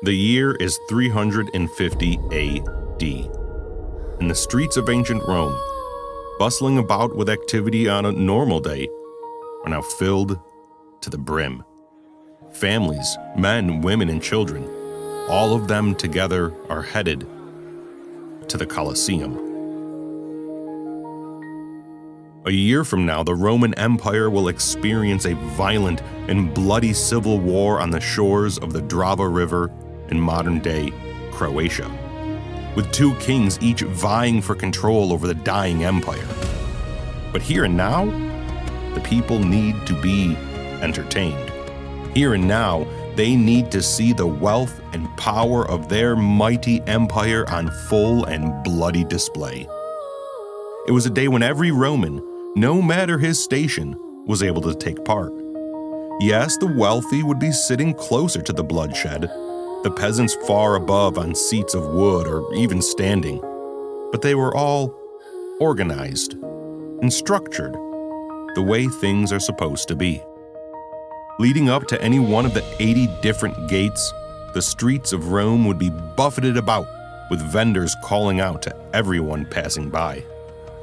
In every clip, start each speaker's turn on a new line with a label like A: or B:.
A: The year is 350 AD. In the streets of ancient Rome, bustling about with activity on a normal day, are now filled to the brim. Families, men, women, and children, all of them together are headed to the Colosseum. A year from now, the Roman Empire will experience a violent and bloody civil war on the shores of the Drava River in modern-day Croatia, with two kings each vying for control over the dying empire. But here and now, the people need to be entertained. Here and now, they need to see the wealth and power of their mighty empire on full and bloody display. It was a day when every Roman, no matter his station, was able to take part. Yes, the wealthy would be sitting closer to the bloodshed, the peasants far above on seats of wood or even standing, but they were all organized and structured the way things are supposed to be. Leading up to any one of the 80 different gates, the streets of Rome would be buffeted about with vendors calling out to everyone passing by.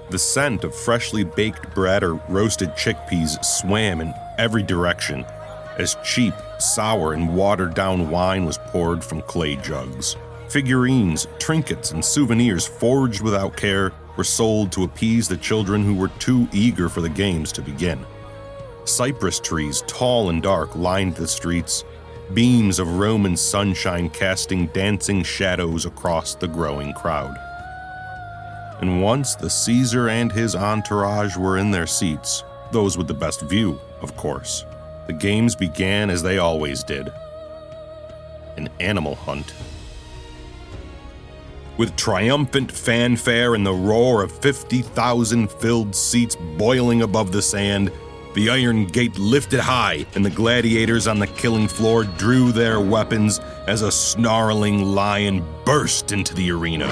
A: The scent of freshly baked bread or roasted chickpeas swam in every direction as cheap, sour, and watered-down wine was poured from clay jugs. Figurines, trinkets, and souvenirs forged without care were sold to appease the children who were too eager for the games to begin. Cypress trees, tall and dark, lined the streets, beams of Roman sunshine casting dancing shadows across the growing crowd. And once the Caesar and his entourage were in their seats, those with the best view, of course, the games began as they always did: an animal hunt. With triumphant fanfare and the roar of 50,000 filled seats boiling above the sand, the iron gate lifted high, and the gladiators on the killing floor drew their weapons as a snarling lion burst into the arena.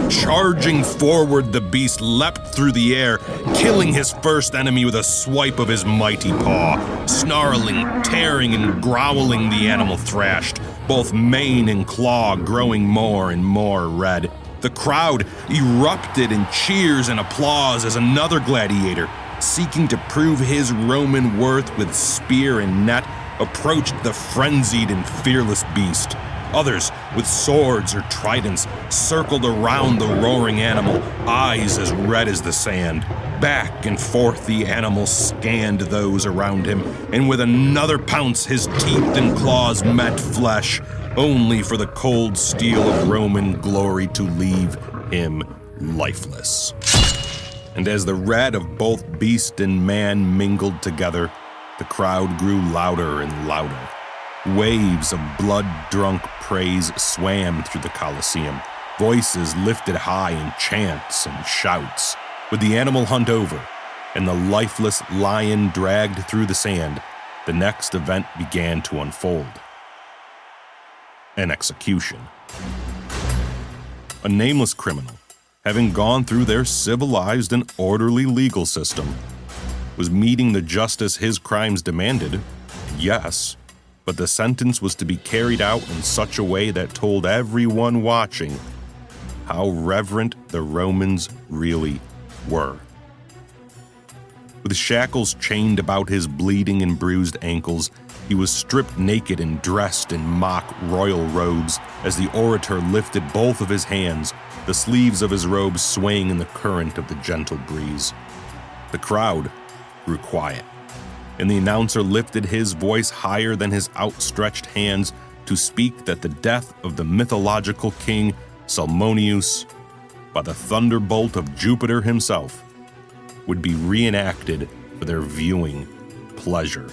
A: Charging forward, the beast leapt through the air, killing his first enemy with a swipe of his mighty paw. Snarling, tearing, and growling, the animal thrashed, both mane and claw growing more and more red. The crowd erupted in cheers and applause as another gladiator, seeking to prove his Roman worth with spear and net, approached the frenzied and fearless beast. Others, with swords or tridents, circled around the roaring animal, eyes as red as the sand. Back and forth the animal scanned those around him, and with another pounce his teeth and claws met flesh, only for the cold steel of Roman glory to leave him lifeless. And as the red of both beast and man mingled together, the crowd grew louder and louder. Waves of blood-drunk praise swam through the Colosseum, voices lifted high in chants and shouts. With the animal hunt over and the lifeless lion dragged through the sand, the next event began to unfold: an execution. A nameless criminal, having gone through their civilized and orderly legal system, was meeting the justice his crimes demanded, yes, but the sentence was to be carried out in such a way that told everyone watching how reverent the Romans really were. With shackles chained about his bleeding and bruised ankles, he was stripped naked and dressed in mock royal robes as the orator lifted both of his hands, the sleeves of his robe swaying in the current of the gentle breeze. The crowd grew quiet, and the announcer lifted his voice higher than his outstretched hands to speak that the death of the mythological king Salmoneus, by the thunderbolt of Jupiter himself, would be reenacted for their viewing pleasure.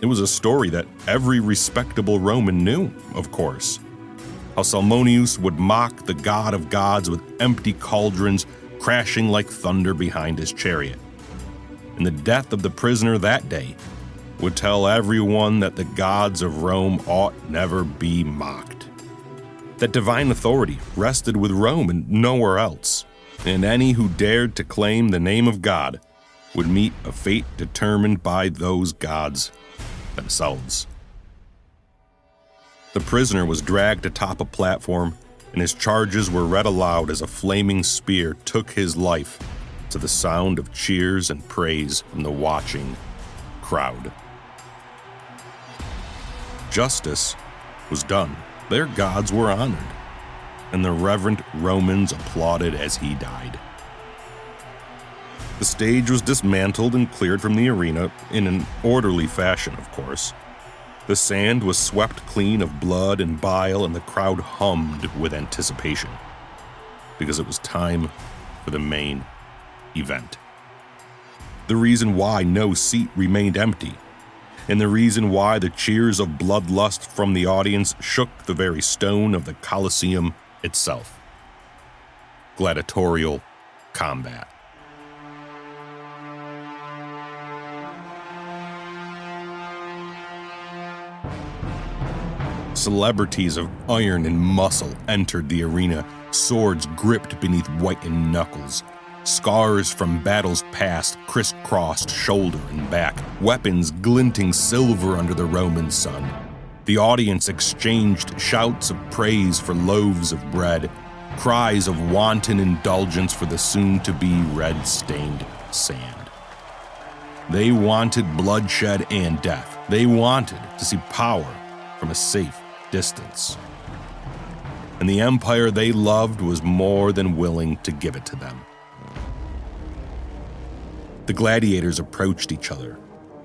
A: It was a story that every respectable Roman knew, of course. How Salmoneus would mock the god of gods with empty cauldrons crashing like thunder behind his chariot. And the death of the prisoner that day would tell everyone that the gods of Rome ought never be mocked. That divine authority rested with Rome and nowhere else, and any who dared to claim the name of God would meet a fate determined by those gods themselves. The prisoner was dragged atop a platform, and his charges were read aloud as a flaming spear took his life, to the sound of cheers and praise from the watching crowd. Justice was done. Their gods were honored, and the reverent Romans applauded as he died. The stage was dismantled and cleared from the arena in an orderly fashion, of course. The sand was swept clean of blood and bile, and the crowd hummed with anticipation, because it was time for the main event. The reason why no seat remained empty, and the reason why the cheers of bloodlust from the audience shook the very stone of the Colosseum itself. Gladiatorial combat. Celebrities of iron and muscle entered the arena, swords gripped beneath whitened knuckles. Scars from battles past crisscrossed shoulder and back, weapons glinting silver under the Roman sun. The audience exchanged shouts of praise for loaves of bread, cries of wanton indulgence for the soon-to-be red-stained sand. They wanted bloodshed and death. They wanted to see power from a safe distance. And the empire they loved was more than willing to give it to them. The gladiators approached each other.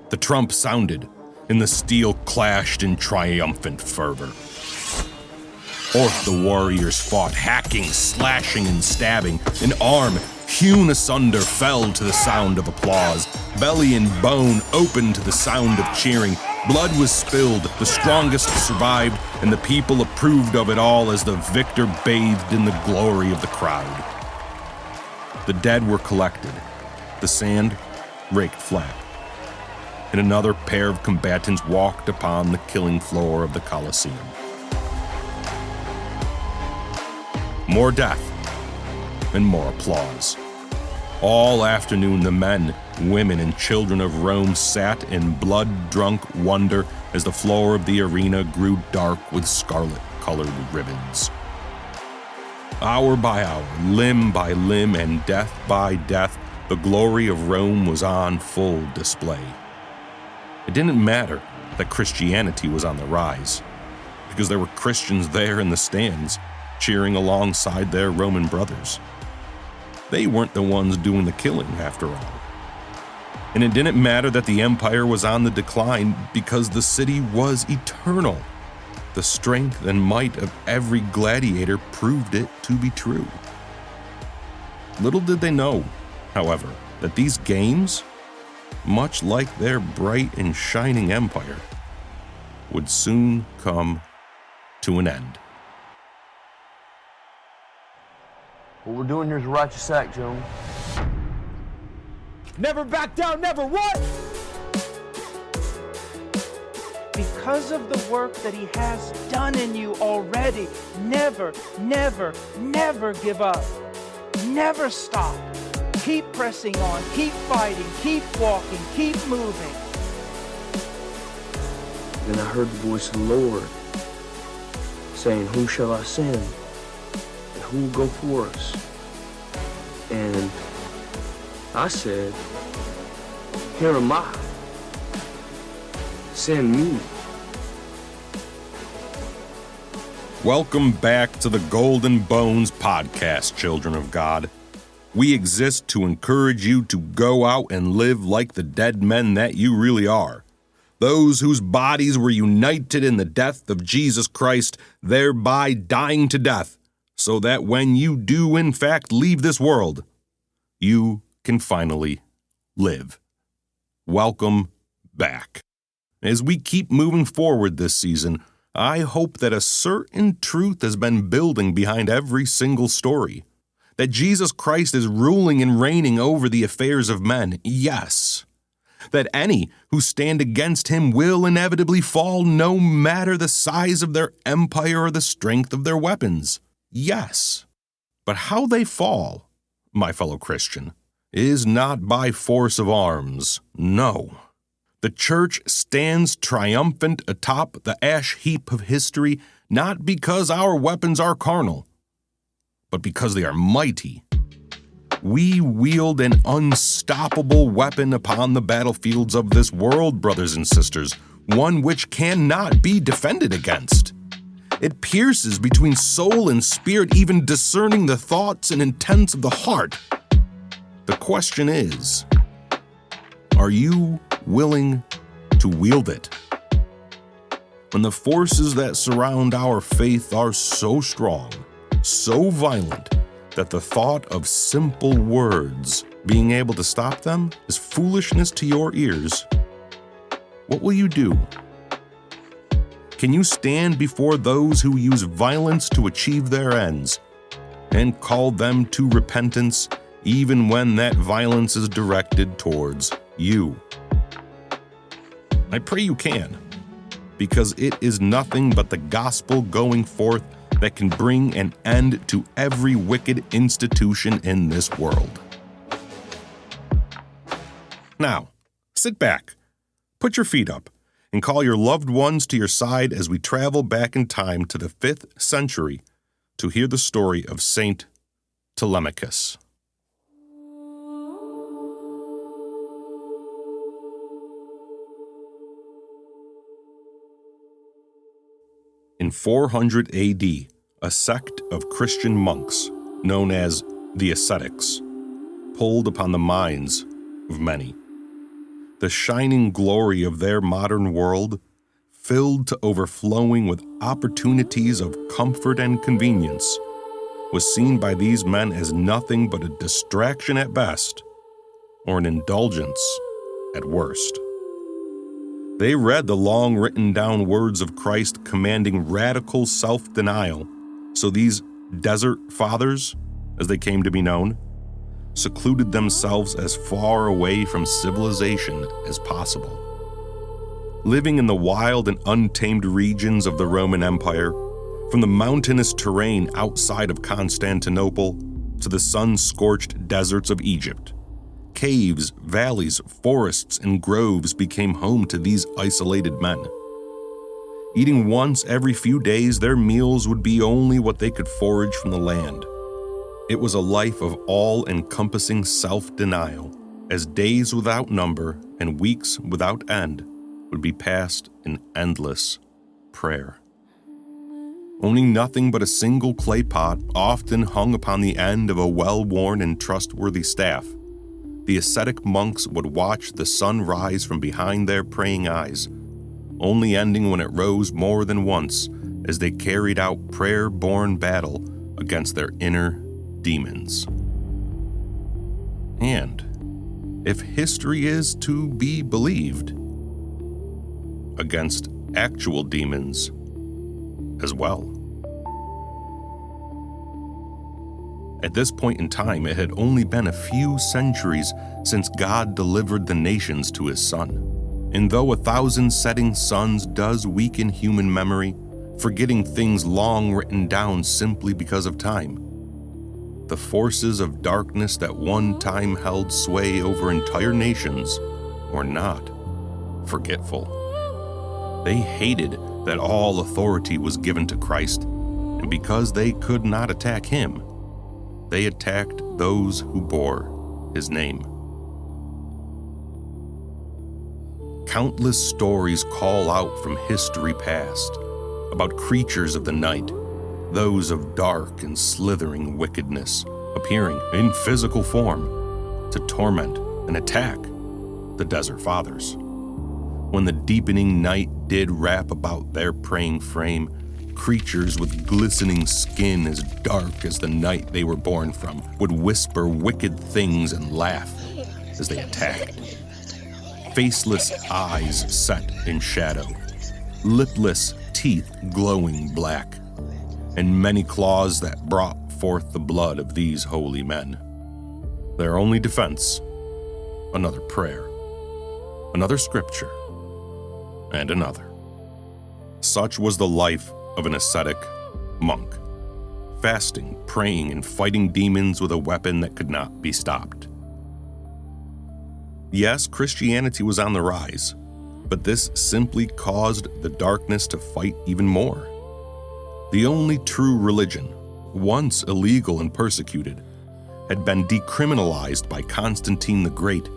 A: The trump sounded, and the steel clashed in triumphant fervor. Forth the warriors fought, hacking, slashing, and stabbing. An arm, hewn asunder, fell to the sound of applause. Belly and bone opened to the sound of cheering. Blood was spilled, the strongest survived, and the people approved of it all as the victor bathed in the glory of the crowd. The dead were collected, the sand raked flat, and another pair of combatants walked upon the killing floor of the Colosseum. More death and more applause. All afternoon, the men, women, and children of Rome sat in blood-drunk wonder as the floor of the arena grew dark with scarlet-colored ribbons. Hour by hour, limb by limb, and death by death, the glory of Rome was on full display. It didn't matter that Christianity was on the rise, because there were Christians there in the stands, cheering alongside their Roman brothers. They weren't the ones doing the killing, after all. And it didn't matter that the empire was on the decline, because the city was eternal. The strength and might of every gladiator proved it to be true. Little did they know, however, that these games, much like their bright and shining empire, would soon come to an end.
B: What we're doing here is a righteous act, Joan.
C: Never back down, never what?
D: Because of the work that he has done in you already, never, never, never give up. Never stop. Keep pressing on, keep fighting, keep walking, keep moving.
B: Then I heard the voice of the Lord saying, "Whom shall I send? And who will go for us?" And I said, "Here am I. Send me."
A: Welcome back to the Golden Bones podcast, children of God. We exist to encourage you to go out and live like the dead men that you really are. Those whose bodies were united in the death of Jesus Christ, thereby dying to death, so that when you do in fact leave this world, you can finally live. Welcome back. As we keep moving forward this season, I hope that a certain truth has been building behind every single story. That Jesus Christ is ruling and reigning over the affairs of men, yes. That any who stand against him will inevitably fall, no matter the size of their empire or the strength of their weapons, yes. But how they fall, my fellow Christian, is not by force of arms, no, The church stands triumphant atop the ash heap of history, not because our weapons are carnal, but because they are mighty. We wield an unstoppable weapon upon the battlefields of this world, brothers and sisters, one which cannot be defended against. It pierces between soul and spirit, even discerning the thoughts and intents of the heart. The question is, are you willing to wield it? When the forces that surround our faith are so strong, so violent, that the thought of simple words being able to stop them is foolishness to your ears, what will you do? Can you stand before those who use violence to achieve their ends and call them to repentance even when that violence is directed towards you? I pray you can, because it is nothing but the gospel going forth that can bring an end to every wicked institution in this world. Now, sit back, put your feet up, and call your loved ones to your side as we travel back in time to the 5th century to hear the story of Saint Telemachus. In 400 AD, a sect of Christian monks, known as the ascetics, pulled upon the minds of many. The shining glory of their modern world, filled to overflowing with opportunities of comfort and convenience, was seen by these men as nothing but a distraction at best, or an indulgence at worst. They read the long written down words of Christ commanding radical self-denial, so these desert fathers, as they came to be known, secluded themselves as far away from civilization as possible. Living in the wild and untamed regions of the Roman Empire, from the mountainous terrain outside of Constantinople to the sun-scorched deserts of Egypt, caves, valleys, forests, and groves became home to these isolated men. Eating once every few days, their meals would be only what they could forage from the land. It was a life of all-encompassing self-denial, as days without number and weeks without end would be passed in endless prayer. Owning nothing but a single clay pot often hung upon the end of a well-worn and trustworthy staff, the ascetic monks would watch the sun rise from behind their praying eyes, only ending when it rose more than once as they carried out prayer-born battle against their inner demons. And, if history is to be believed, against actual demons as well. At this point in time, it had only been a few centuries since God delivered the nations to his Son. And though 1,000 setting suns does weaken human memory, forgetting things long written down simply because of time, the forces of darkness that one time held sway over entire nations were not forgetful. They hated that all authority was given to Christ, and because they could not attack him, they attacked those who bore his name. Countless stories call out from history past about creatures of the night, those of dark and slithering wickedness, appearing in physical form to torment and attack the Desert Fathers. When the deepening night did wrap about their praying frame, creatures with glistening skin as dark as the night they were born from would whisper wicked things and laugh as they attacked. Faceless eyes set in shadow, lipless teeth glowing black, and many claws that brought forth the blood of these holy men. Their only defense, another prayer, another scripture, and another. Such was the life of an ascetic monk, fasting, praying, and fighting demons with a weapon that could not be stopped. Yes, Christianity was on the rise, but this simply caused the darkness to fight even more. The only true religion, once illegal and persecuted, had been decriminalized by Constantine the Great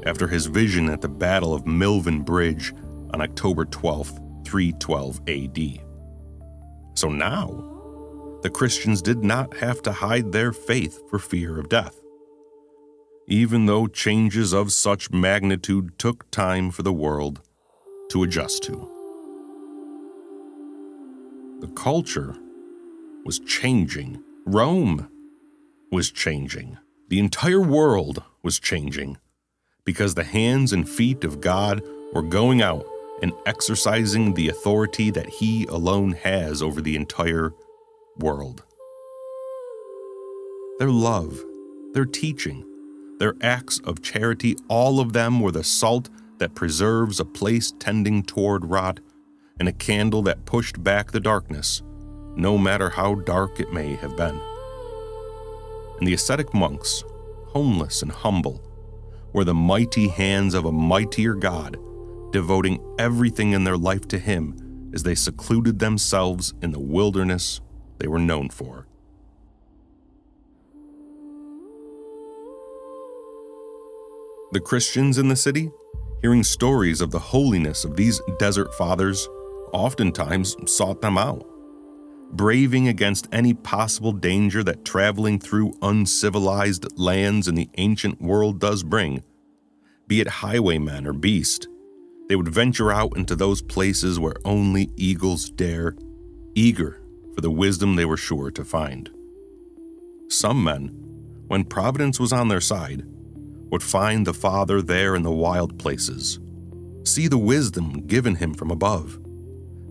A: after his vision at the Battle of Milvian Bridge on October 12, 312 AD. So now, the Christians did not have to hide their faith for fear of death, even though changes of such magnitude took time for the world to adjust to. The culture was changing. Rome was changing. The entire world was changing because the hands and feet of God were going out and exercising the authority that He alone has over the entire world. Their love, their teaching, their acts of charity, all of them were the salt that preserves a place tending toward rot and a candle that pushed back the darkness, no matter how dark it may have been. And the ascetic monks, homeless and humble, were the mighty hands of a mightier God, devoting everything in their life to Him as they secluded themselves in the wilderness they were known for. The Christians in the city, hearing stories of the holiness of these desert fathers, oftentimes sought them out, braving against any possible danger that traveling through uncivilized lands in the ancient world does bring. Be it highwaymen or beast, they would venture out into those places where only eagles dare, eager for the wisdom they were sure to find. Some men, when providence was on their side, would find the Father there in the wild places, see the wisdom given him from above,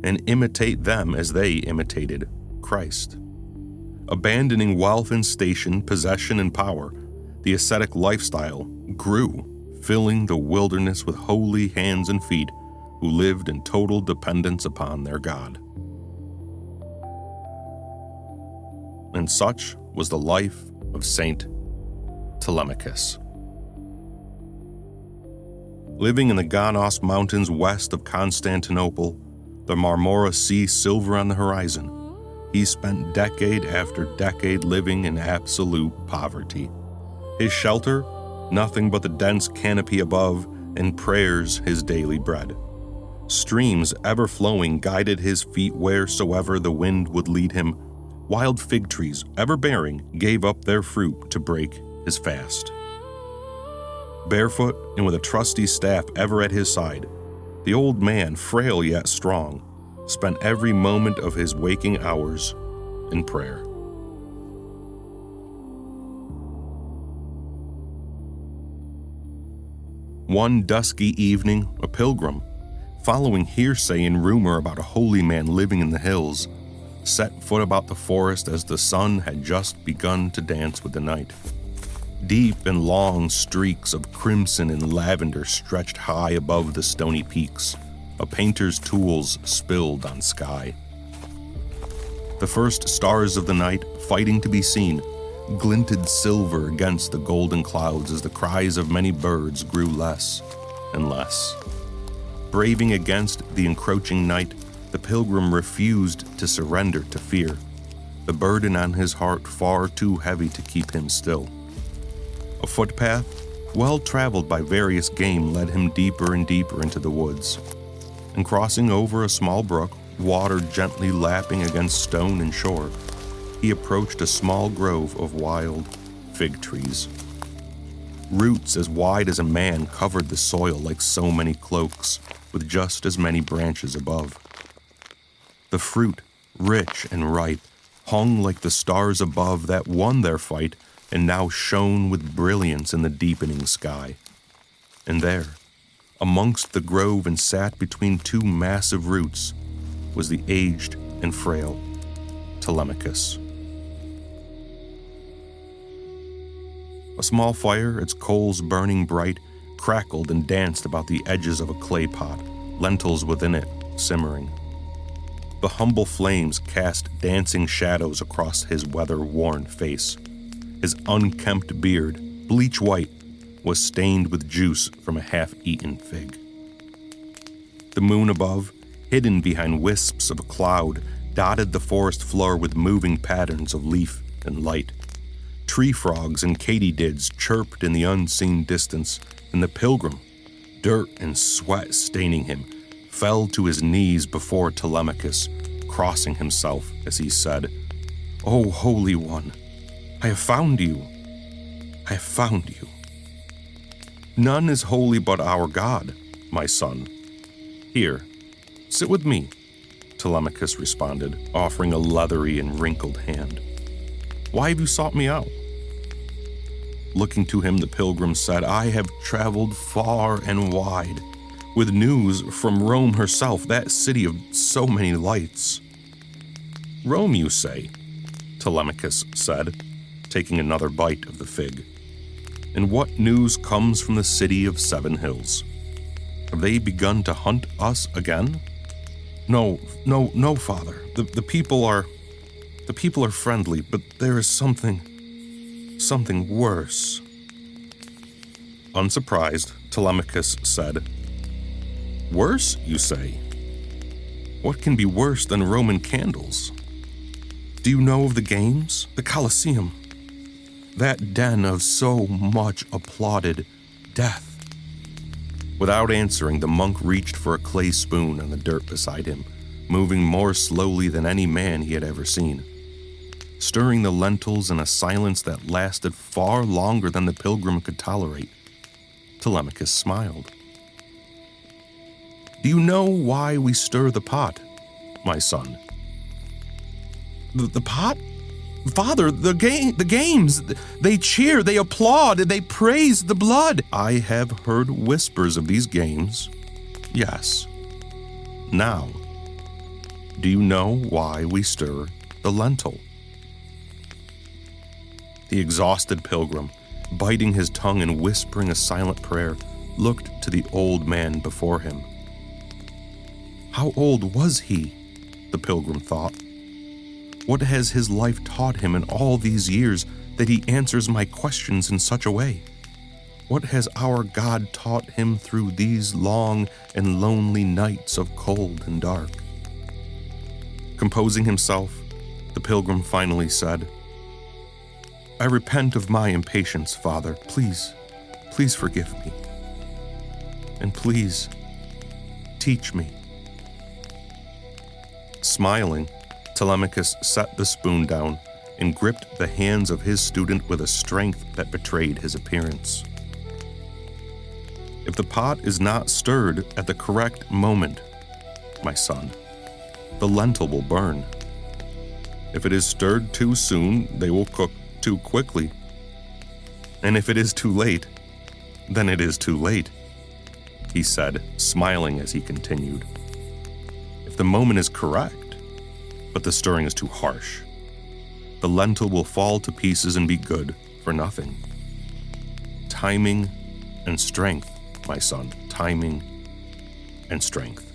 A: and imitate them as they imitated Christ. Abandoning wealth and station, possession and power, the ascetic lifestyle grew, filling the wilderness with holy hands and feet who lived in total dependence upon their God. And such was the life of Saint Telemachus. Living in the Ganos Mountains west of Constantinople, the Marmara Sea silver on the horizon, he spent decade after decade living in absolute poverty. His shelter, nothing but the dense canopy above, and prayers his daily bread. Streams ever flowing guided his feet wheresoever the wind would lead him. Wild fig trees, ever bearing, gave up their fruit to break his fast. Barefoot and with a trusty staff ever at his side, the old man, frail yet strong, spent every moment of his waking hours in prayer. One dusky evening, a pilgrim, following hearsay and rumor about a holy man living in the hills, set foot about the forest as the sun had just begun to dance with the night. Deep and long streaks of crimson and lavender stretched high above the stony peaks, a painter's tools spilled on sky. The first stars of the night, fighting to be seen, glinted silver against the golden clouds as the cries of many birds grew less and less. Braving against the encroaching night, the pilgrim refused to surrender to fear, the burden on his heart far too heavy to keep him still. A footpath, well traveled by various game, led him deeper and deeper into the woods, and crossing over a small brook, water gently lapping against stone and shore, he approached a small grove of wild fig trees. Roots as wide as a man covered the soil like so many cloaks, with just as many branches above. The fruit, rich and ripe, hung like the stars above that won their fight and now shone with brilliance in the deepening sky. And there, amongst the grove and sat between two massive roots, was the aged and frail Telemachus. A small fire, its coals burning bright, crackled and danced about the edges of a clay pot, lentils within it simmering. The humble flames cast dancing shadows across his weather-worn face. His unkempt beard, bleach white, was stained with juice from a half-eaten fig. The moon above, hidden behind wisps of cloud, dotted the forest floor with moving patterns of leaf and light. Tree frogs and katydids chirped in the unseen distance, and the pilgrim, dirt and sweat staining him, fell to his knees before Telemachus, crossing himself as he said, "O Holy One, I have found you. I have found you. None is holy but our God, my son. Here, sit with me," Telemachus responded, offering a leathery and wrinkled hand. "Why have you sought me out?" Looking to him, the pilgrim said, "I have traveled far and wide, with news from Rome herself, that city of so many lights." "Rome, you say?" Telemachus said, taking another bite of the fig. "And what news comes from the city of 7 hills? Have they begun to hunt us again?" No, Father. The people are friendly, but there is something worse." Unsurprised, Telemachus said, "Worse, you say? What can be worse than Roman candles? Do you know of the games, the Colosseum? That den of so much applauded death." Without answering, the monk reached for a clay spoon on the dirt beside him, moving more slowly than any man he had ever seen, stirring the lentils in a silence that lasted far longer than the pilgrim could tolerate. Telemachus smiled. "Do you know why we stir the pot, my son?" The pot? Father, the games, they cheer, they applaud, they praise the blood." "I have heard whispers of these games, yes. Now, do you know why we stir the lentil?" The exhausted pilgrim, biting his tongue and whispering a silent prayer, looked to the old man before him. How old was he? The pilgrim thought. What has his life taught him in all these years that he answers my questions in such a way? What has our God taught him through these long and lonely nights of cold and dark? Composing himself, the pilgrim finally said, "I repent of my impatience, Father. Please forgive me. And please, teach me." Smiling, Telemachus set the spoon down and gripped the hands of his student with a strength that betrayed his appearance. "If the pot is not stirred at the correct moment, my son, the lentil will burn. If it is stirred too soon, they will cook too quickly. And if it is too late, then it is too late," he said, smiling as he continued. "If the moment is correct, but the stirring is too harsh, the lentil will fall to pieces and be good for nothing. Timing and strength, my son, timing and strength."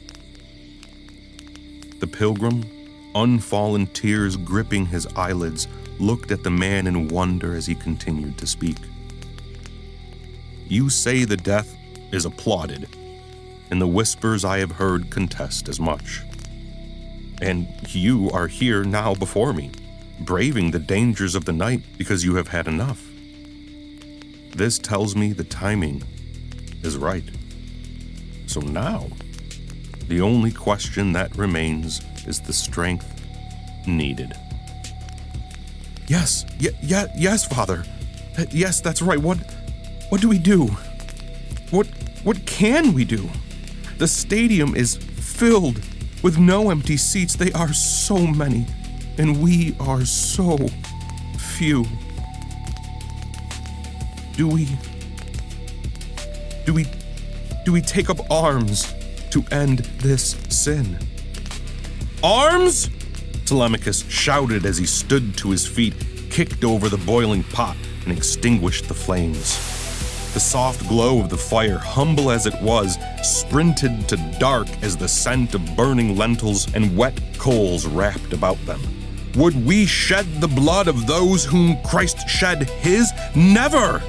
A: The pilgrim, unfallen tears gripping his eyelids, looked at the man in wonder as he continued to speak. "You say the death is applauded, and the whispers I have heard contest as much. And you are here now before me, braving the dangers of the night because you have had enough. This tells me the timing is right. So now, the only question that remains is the strength needed." Yes, Father. Yes, that's right. What do we do? What can we do? The stadium is filled with no empty seats. They are so many, and we are so few. Do we take up arms to end this sin? "Arms!" Telemachus shouted as he stood to his feet, kicked over the boiling pot, and extinguished the flames. The soft glow of the fire, humble as it was, sprinted to dark as the scent of burning lentils and wet coals wrapped about them. Would we shed the blood of those whom Christ shed his? Never!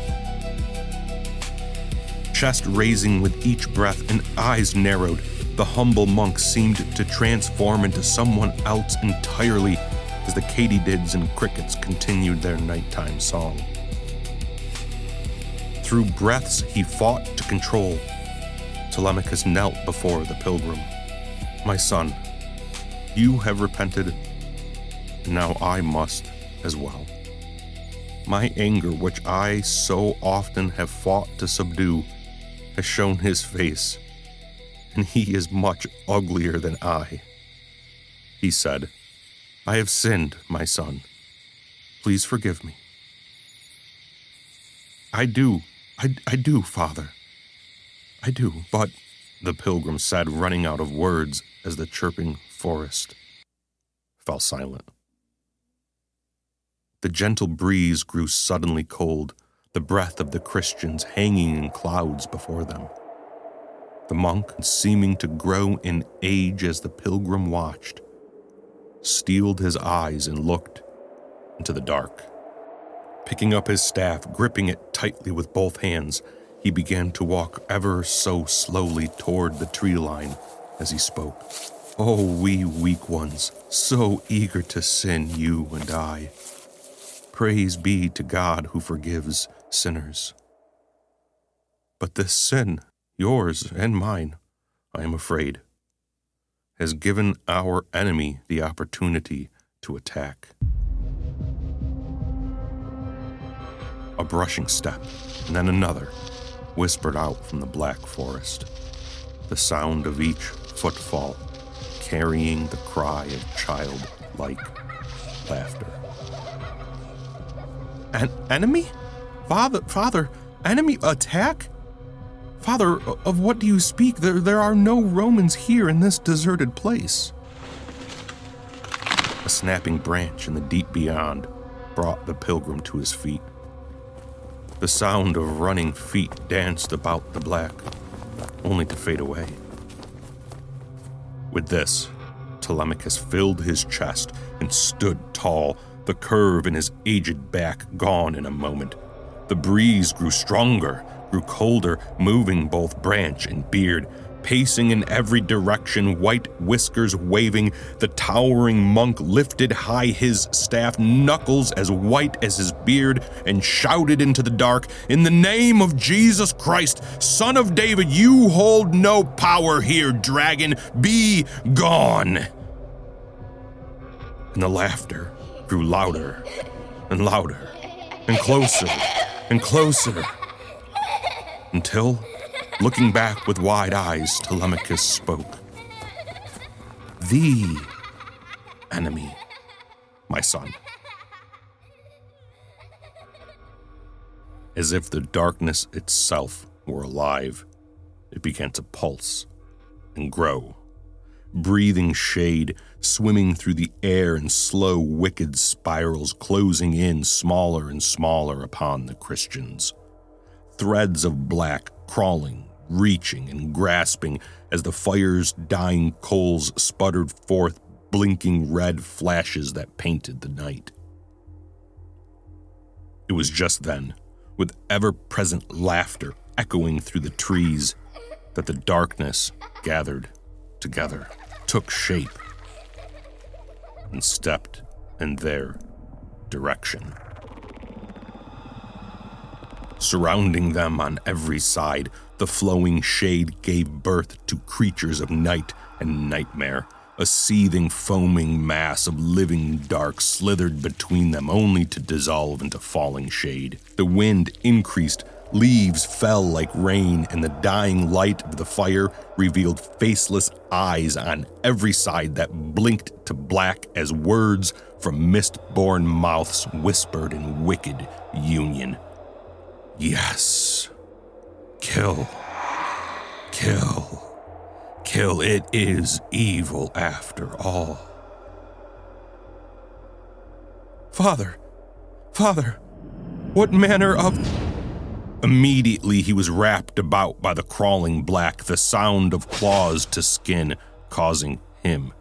A: Chest raising with each breath and eyes narrowed, The humble monk seemed to transform into someone else entirely as the katydids and crickets continued their nighttime song. Through breaths he fought to control, Telemachus knelt before the pilgrim. "My son, you have repented, and now I must as well. My anger, which I so often have fought to subdue, has shown his face, and he is much uglier than I." He said, "I have sinned, my son. Please forgive me." I do, Father. I do, but," the pilgrim said, running out of words as the chirping forest fell silent. The gentle breeze grew suddenly cold, the breath of the Christians hanging in clouds before them. The monk, seeming to grow in age as the pilgrim watched, steeled his eyes and looked into the dark. Picking up his staff, gripping it tightly with both hands, he began to walk ever so slowly toward the tree line as he spoke. "Oh, we weak ones, so eager to sin, you and I. Praise be to God who forgives sinners. But this sin, yours and mine, I am afraid, has given our enemy the opportunity to attack." A brushing step, and then another, whispered out from the black forest, the sound of each footfall carrying the cry of childlike laughter. "An enemy? Father, enemy attack? Father, of what do you speak? There are no Romans here in this deserted place." A snapping branch in the deep beyond brought the pilgrim to his feet. The sound of running feet danced about the black, only to fade away. With this, Telemachus filled his chest and stood tall, the curve in his aged back gone in a moment. The breeze grew stronger, grew colder, moving both branch and beard. Pacing in every direction, white whiskers waving, the towering monk lifted high his staff, knuckles as white as his beard, and shouted into the dark, "In the name of Jesus Christ, Son of David, you hold no power here, dragon, be gone!" And the laughter grew louder and louder, and closer and closer, until, looking back with wide eyes, Telemachus spoke. "The enemy, my son." As if the darkness itself were alive, it began to pulse and grow, breathing shade, swimming through the air in slow, wicked spirals, closing in smaller and smaller upon the Christians. Threads of black crawling, reaching and grasping as the fire's dying coals sputtered forth blinking red flashes that painted the night. It was just then, with ever-present laughter echoing through the trees, that the darkness gathered together, took shape, and stepped in their direction. Surrounding them on every side, the flowing shade gave birth to creatures of night and nightmare. A seething, foaming mass of living dark slithered between them only to dissolve into falling shade. The wind increased, leaves fell like rain, and the dying light of the fire revealed faceless eyes on every side that blinked to black as words from mist-born mouths whispered in wicked union. "Yes. Kill. Kill. Kill. It is evil after all." Father, what manner of..." Immediately he was wrapped about by the crawling black, the sound of claws to skin, causing him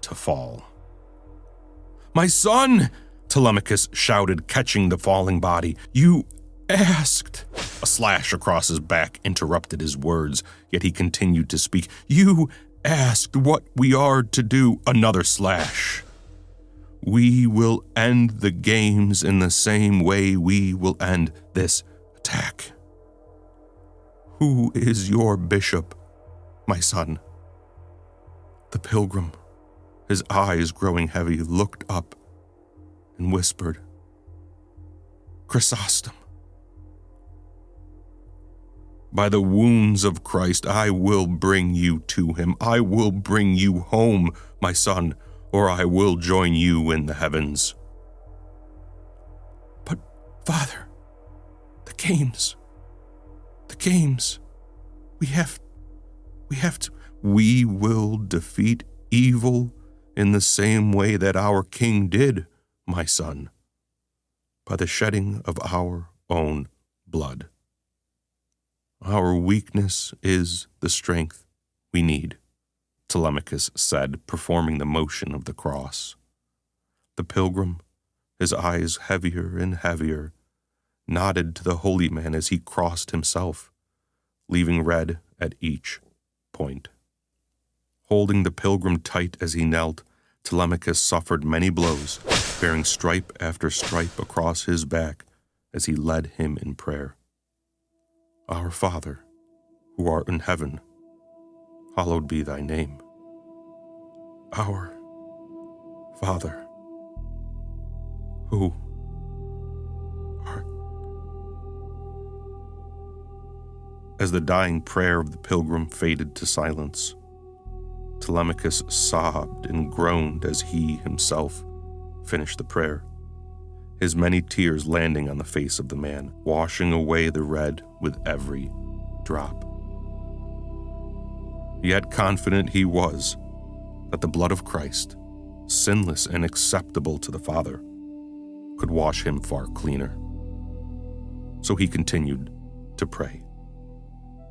A: to fall. "My son!" Telemachus shouted, catching the falling body. "You asked..." A slash across his back interrupted his words, yet he continued to speak. "You asked what we are to do. Another slash. We will end the games in the same way we will end this attack. Who is your bishop, my son? The pilgrim, his eyes growing heavy, looked up and whispered, Chrysostom. By the wounds of Christ, I will bring you to him. I will bring you home, my son, or I will join you in the heavens. But, Father, the games, we have to. We will defeat evil in the same way that our king did, my son, by the shedding of our own blood. Our weakness is the strength we need, Telemachus said, performing the motion of the cross. The pilgrim, his eyes heavier and heavier, nodded to the holy man as he crossed himself, leaving red at each point. Holding the pilgrim tight as he knelt, Telemachus suffered many blows, bearing stripe after stripe across his back as he led him in prayer. Our Father, who art in heaven, hallowed be thy name. Our Father, who art... As the dying prayer of the pilgrim faded to silence, Telemachus sobbed and groaned as he himself finished the prayer, his many tears landing on the face of the man, washing away the red with every drop. Yet confident he was that the blood of Christ, sinless and acceptable to the Father, could wash him far cleaner. So he continued to pray,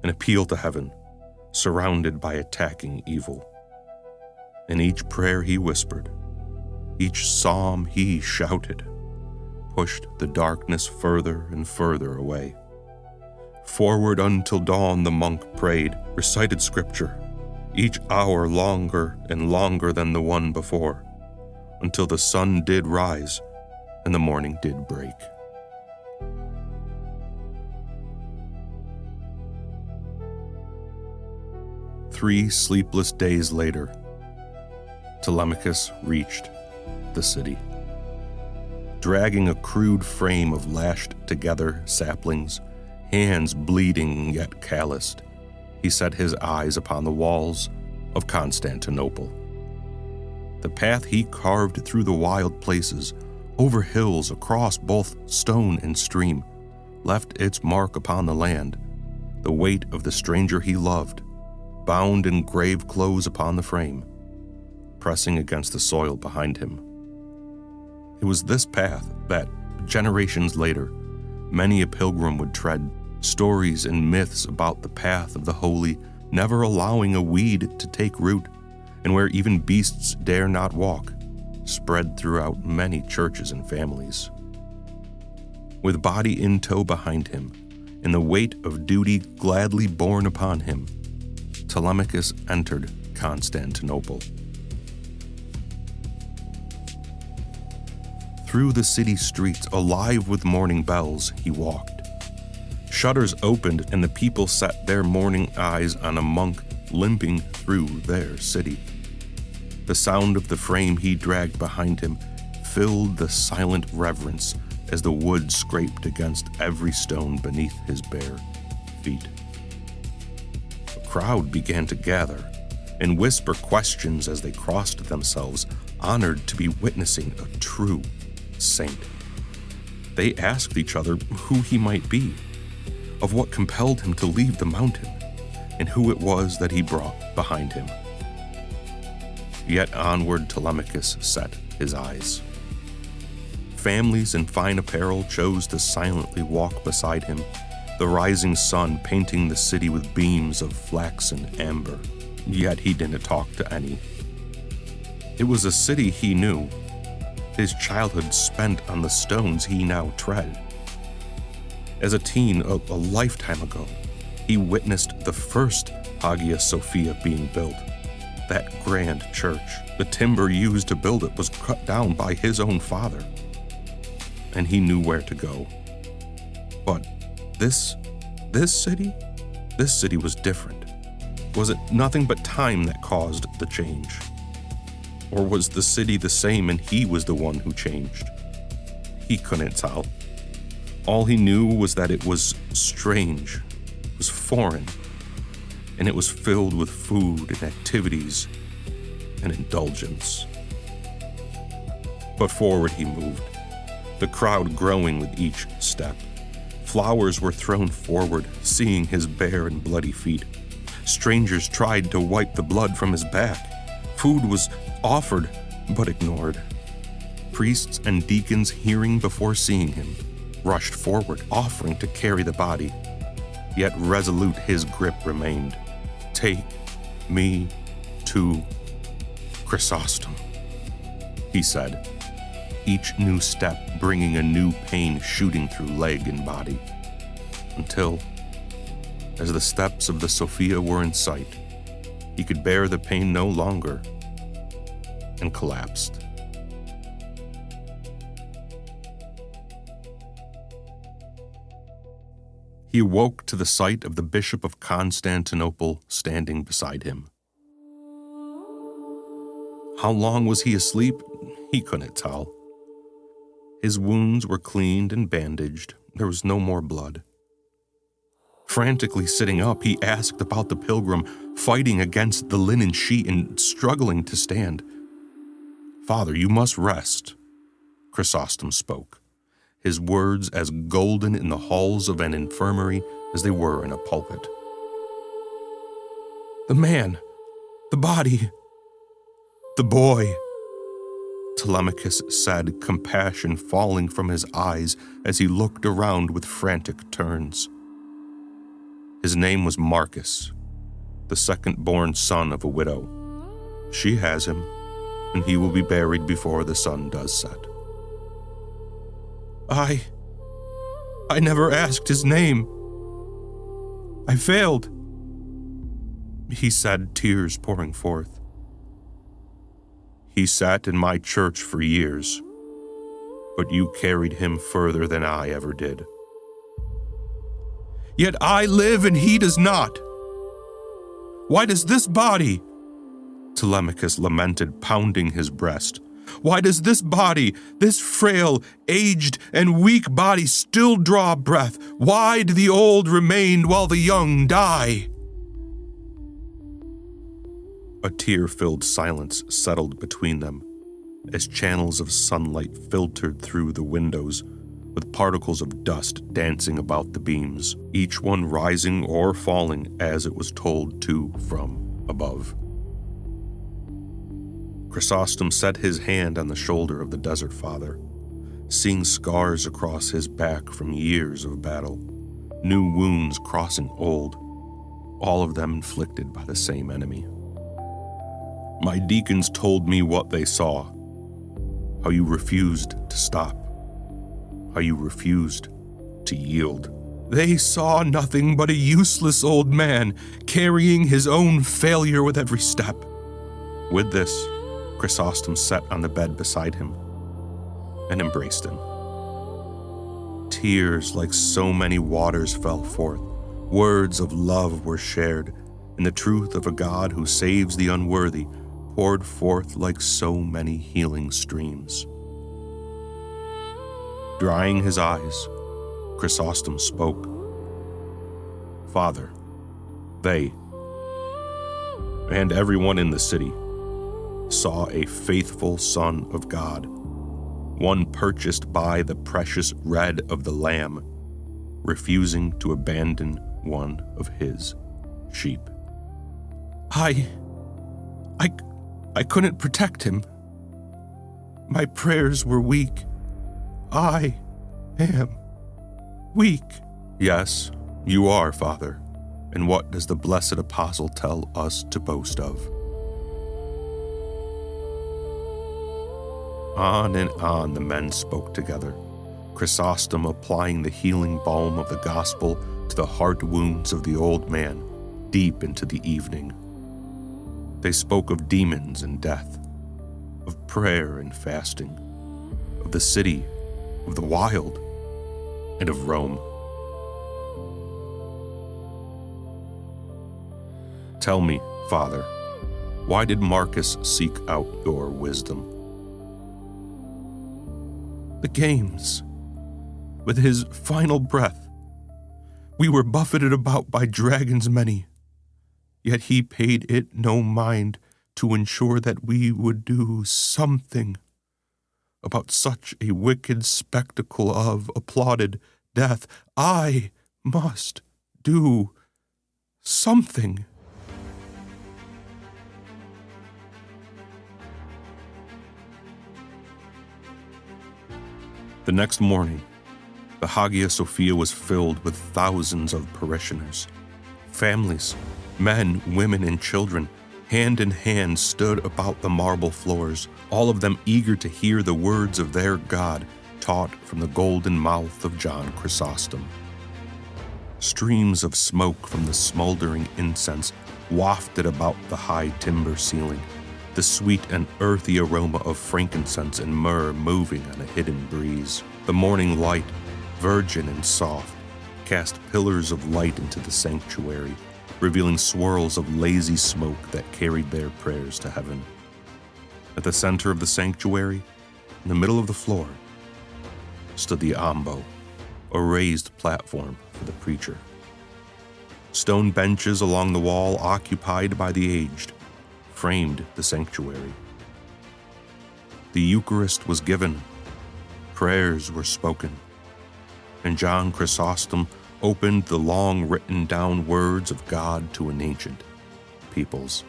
A: an appeal to heaven, surrounded by attacking evil. In each prayer he whispered, each psalm he shouted, pushed the darkness further and further away. Forward until dawn the monk prayed, recited scripture, each hour longer and longer than the one before, until the sun did rise and the morning did break. Three sleepless days later, Telemachus reached the city. Dragging a crude frame of lashed-together saplings, hands bleeding yet calloused, he set his eyes upon the walls of Constantinople. The path he carved through the wild places, over hills, across both stone and stream, left its mark upon the land, the weight of the stranger he loved, bound in grave clothes upon the frame, pressing against the soil behind him. It was this path that, generations later, many a pilgrim would tread, stories and myths about the path of the holy, never allowing a weed to take root, and where even beasts dare not walk, spread throughout many churches and families. With body in tow behind him, and the weight of duty gladly borne upon him, Telemachus entered Constantinople. Through the city streets, alive with morning bells, he walked. Shutters opened, and the people set their morning eyes on a monk limping through their city. The sound of the frame he dragged behind him filled the silent reverence as the wood scraped against every stone beneath his bare feet. A crowd began to gather and whisper questions as they crossed themselves, honored to be witnessing a true saint. They asked each other who he might be, of what compelled him to leave the mountain, and who it was that he brought behind him. Yet onward Telemachus set his eyes. Families in fine apparel chose to silently walk beside him, the rising sun painting the city with beams of flax and amber. Yet he didn't talk to any. It was a city he knew, his childhood spent on the stones he now tread. As a teen, a lifetime ago, he witnessed the first Hagia Sophia being built, that grand church. The timber used to build it was cut down by his own father, and he knew where to go. But this city was different. Was it nothing but time that caused the change? Or was the city the same and he was the one who changed? He couldn't tell. All he knew was that it was strange, it was foreign, and it was filled with food and activities and indulgence. But forward he moved, the crowd growing with each step. Flowers were thrown forward, seeing his bare and bloody feet. Strangers tried to wipe the blood from his back. Food was offered, but ignored. Priests and deacons, hearing before seeing him, rushed forward, offering to carry the body. Yet resolute his grip remained. "Take me to Chrysostom," he said, each new step bringing a new pain shooting through leg and body, until, as the steps of the Sophia were in sight, he could bear the pain no longer and collapsed. He awoke to the sight of the Bishop of Constantinople standing beside him. How long was he asleep? He couldn't tell. His wounds were cleaned and bandaged. There was no more blood. Frantically sitting up, he asked about the pilgrim, fighting against the linen sheet and struggling to stand. "Father, you must rest," Chrysostom spoke, his words as golden in the halls of an infirmary as they were in a pulpit. "The man, the body, the boy," Telemachus said, compassion falling from his eyes as he looked around with frantic turns. His name was Marcus, the second-born son of a widow. She has him, and he will be buried before the sun does set. I never asked his name. I failed," he said, tears pouring forth. "He sat in my church for years, but you carried him further than I ever did. Yet I live and he does not. Why does this body," Telemachus lamented, pounding his breast, "why does this body, this frail, aged, and weak body still draw breath? Why do the old remain while the young die?" A tear-filled silence settled between them as channels of sunlight filtered through the windows, with particles of dust dancing about the beams, each one rising or falling as it was told to from above. Chrysostom set his hand on the shoulder of the desert father, seeing scars across his back from years of battle, new wounds crossing old, all of them inflicted by the same enemy. "My deacons told me what they saw, how you refused to stop, how you refused to yield. They saw nothing but a useless old man carrying his own failure with every step." With this, Chrysostom sat on the bed beside him and embraced him. Tears like so many waters fell forth, words of love were shared, and the truth of a God who saves the unworthy poured forth like so many healing streams. Drying his eyes, Chrysostom spoke. "Father, they, and everyone in the city, saw a faithful Son of God, one purchased by the precious red of the Lamb, refusing to abandon one of his sheep. I couldn't protect him. My prayers were weak. I am weak." "Yes, you are, Father. And what does the blessed apostle tell us to boast of?" On and on the men spoke together, Chrysostom applying the healing balm of the gospel to the heart wounds of the old man deep into the evening. They spoke of demons and death, of prayer and fasting, of the city, of the wild, and of Rome. Tell me, Father, why did Marcus seek out your wisdom? The games, with his final breath. We were buffeted about by dragons many, yet he paid it no mind to ensure that we would do something about such a wicked spectacle of applauded death. I must do something. The next morning, the Hagia Sophia was filled with thousands of parishioners. Families, men, women, and children, hand in hand, stood about the marble floors, all of them eager to hear the words of their God taught from the golden mouth of John Chrysostom. Streams of smoke from the smoldering incense wafted about the high timber ceiling, the sweet and earthy aroma of frankincense and myrrh moving on a hidden breeze. The morning light, virgin and soft, cast pillars of light into the sanctuary, revealing swirls of lazy smoke that carried their prayers to heaven. At the center of the sanctuary, in the middle of the floor, stood the ambo, a raised platform for the preacher. Stone benches along the wall, occupied by the aged, framed the sanctuary. The Eucharist was given, prayers were spoken, and John Chrysostom opened the long written down words of God to an ancient peoples.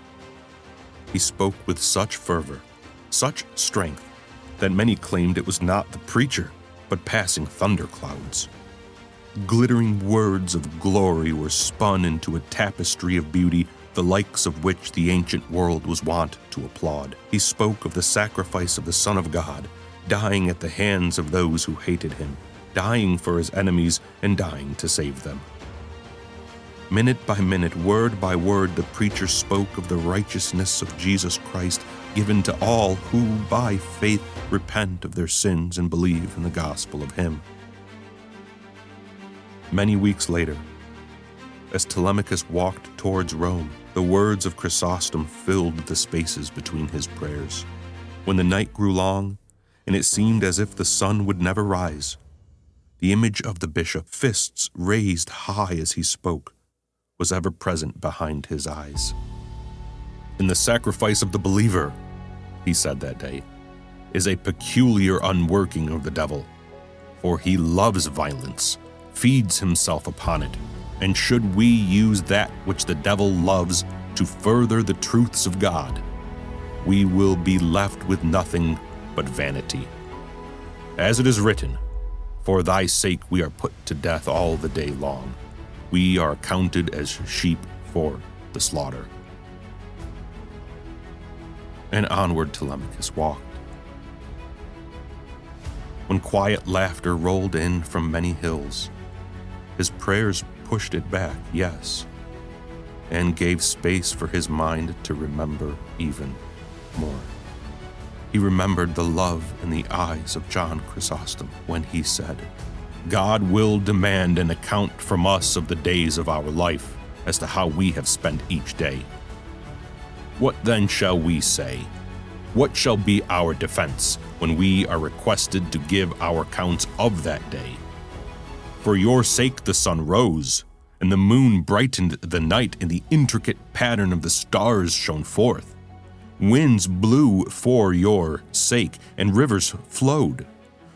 A: He spoke with such fervor, such strength, that many claimed it was not the preacher, but passing thunderclouds. Glittering words of glory were spun into a tapestry of beauty, the likes of which the ancient world was wont to applaud. He spoke of the sacrifice of the Son of God, dying at the hands of those who hated him, dying for his enemies and dying to save them. Minute by minute, word by word, the preacher spoke of the righteousness of Jesus Christ given to all who by faith repent of their sins and believe in the gospel of him. Many weeks later, as Telemachus walked towards Rome, the words of Chrysostom filled the spaces between his prayers. When the night grew long, and it seemed as if the sun would never rise, the image of the bishop, fists raised high as he spoke, was ever present behind his eyes. "In the sacrifice of the believer," he said that day, "is a peculiar unworking of the devil, for he loves violence, feeds himself upon it, and should we use that which the devil loves to further the truths of God, we will be left with nothing but vanity. As it is written, for thy sake we are put to death all the day long. We are counted as sheep for the slaughter." And onward Telemachus walked. When quiet laughter rolled in from many hills, his prayers pushed it back, yes, and gave space for his mind to remember even more. He remembered the love in the eyes of John Chrysostom when he said, "God will demand an account from us of the days of our life as to how we have spent each day. What then shall we say? What shall be our defense when we are requested to give our accounts of that day? For your sake the sun rose, and the moon brightened the night, and the intricate pattern of the stars shone forth. Winds blew for your sake, and rivers flowed.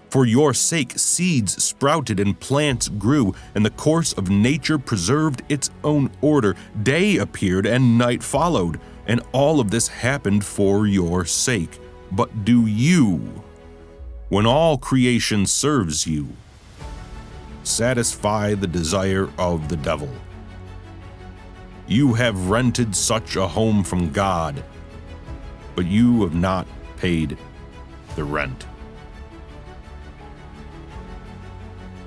A: For your sake seeds sprouted and plants grew, and the course of nature preserved its own order. Day appeared and night followed, and all of this happened for your sake. But do you, when all creation serves you, satisfy the desire of the devil? You have rented such a home from God, but you have not paid the rent."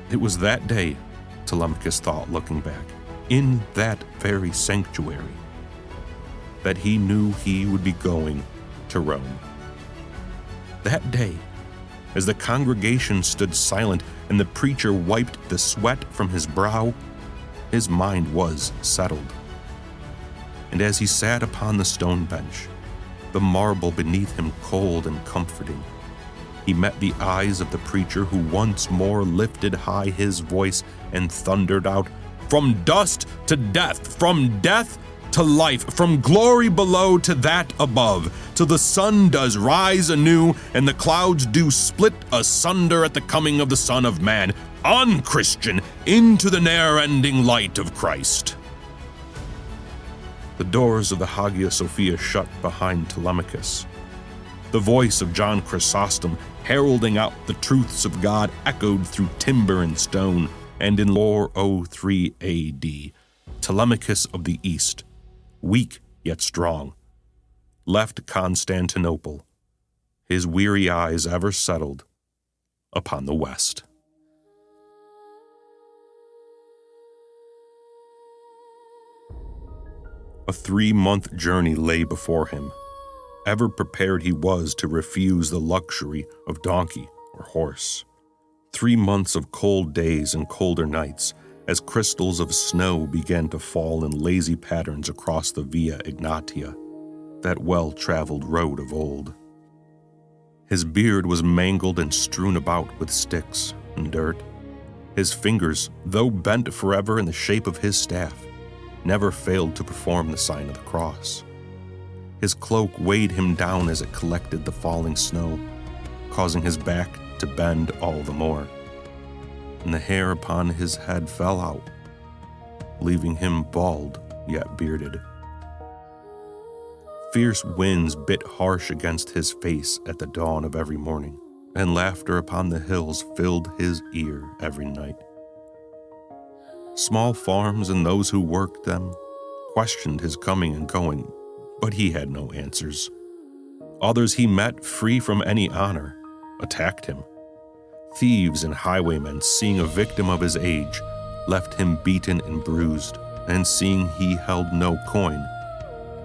A: It was that day, Telemachus thought looking back, in that very sanctuary, that he knew he would be going to Rome. That day, as the congregation stood silent and the preacher wiped the sweat from his brow, his mind was settled. And as he sat upon the stone bench, the marble beneath him cold and comforting, he met the eyes of the preacher, who once more lifted high his voice and thundered out, "From dust to death, from death to life, from glory below to that above, till the sun does rise anew and the clouds do split asunder at the coming of the Son of Man. On, Christian, into the ne'er-ending light of Christ." The doors of the Hagia Sophia shut behind Telemachus. The voice of John Chrysostom, heralding out the truths of God, echoed through timber and stone, and in 403 AD, Telemachus of the East, weak yet strong, left Constantinople, his weary eyes ever settled upon the West. A 3-month journey lay before him. Ever prepared he was to refuse the luxury of donkey or horse. 3 months of cold days and colder nights, as crystals of snow began to fall in lazy patterns across the Via Egnatia, that well-traveled road of old. His beard was mangled and strewn about with sticks and dirt. His fingers, though bent forever in the shape of his staff, never failed to perform the sign of the cross. His cloak weighed him down as it collected the falling snow, causing his back to bend all the more, and the hair upon his head fell out, leaving him bald yet bearded. Fierce winds bit harsh against his face at the dawn of every morning, and laughter upon the hills filled his ear every night. Small farms and those who worked them questioned his coming and going, but he had no answers. Others he met, free from any honor, attacked him. Thieves and highwaymen, seeing a victim of his age, left him beaten and bruised, and seeing he held no coin,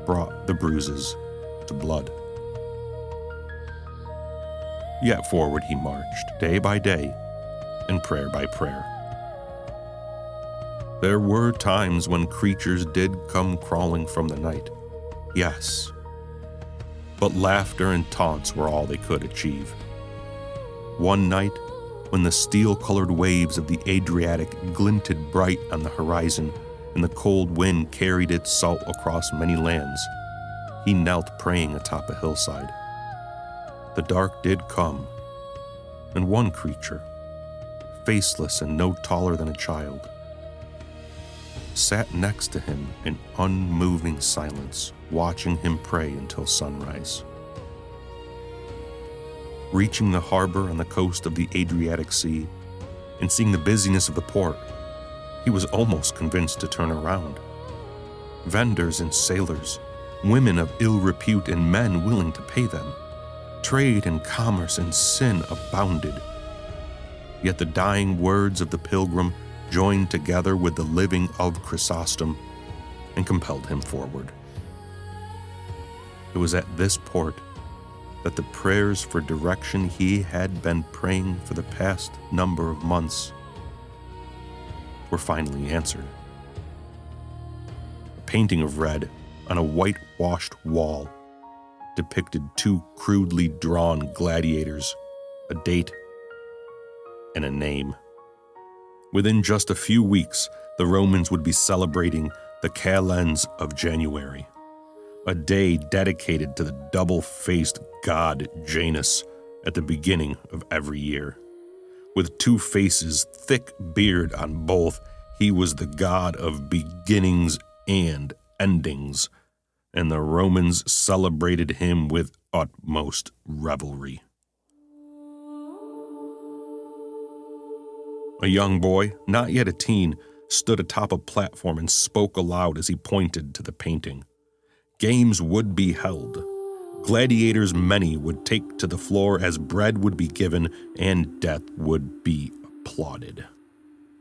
A: brought the bruises to blood. Yet forward he marched, day by day, and prayer by prayer. There were times when creatures did come crawling from the night, yes, but laughter and taunts were all they could achieve. One night, when the steel-colored waves of the Adriatic glinted bright on the horizon and the cold wind carried its salt across many lands, he knelt praying atop a hillside. The dark did come, and one creature, faceless and no taller than a child, sat next to him in unmoving silence, watching him pray until sunrise. Reaching the harbor on the coast of the Adriatic Sea and seeing the busyness of the port, he was almost convinced to turn around. Vendors and sailors, women of ill repute and men willing to pay them, trade and commerce and sin abounded. Yet the dying words of the pilgrim joined together with the living of Chrysostom and compelled him forward. It was at this port that the prayers for direction he had been praying for the past number of months were finally answered. A painting of red on a whitewashed wall depicted 2 crudely drawn gladiators, a date, and a name. Within just a few weeks, the Romans would be celebrating the Calends of January, a day dedicated to the double-faced god Janus at the beginning of every year. With 2 faces, thick beard on both, he was the god of beginnings and endings, and the Romans celebrated him with utmost revelry. A young boy, not yet a teen, stood atop a platform and spoke aloud as he pointed to the painting. Games would be held. Gladiators many would take to the floor as bread would be given and death would be applauded.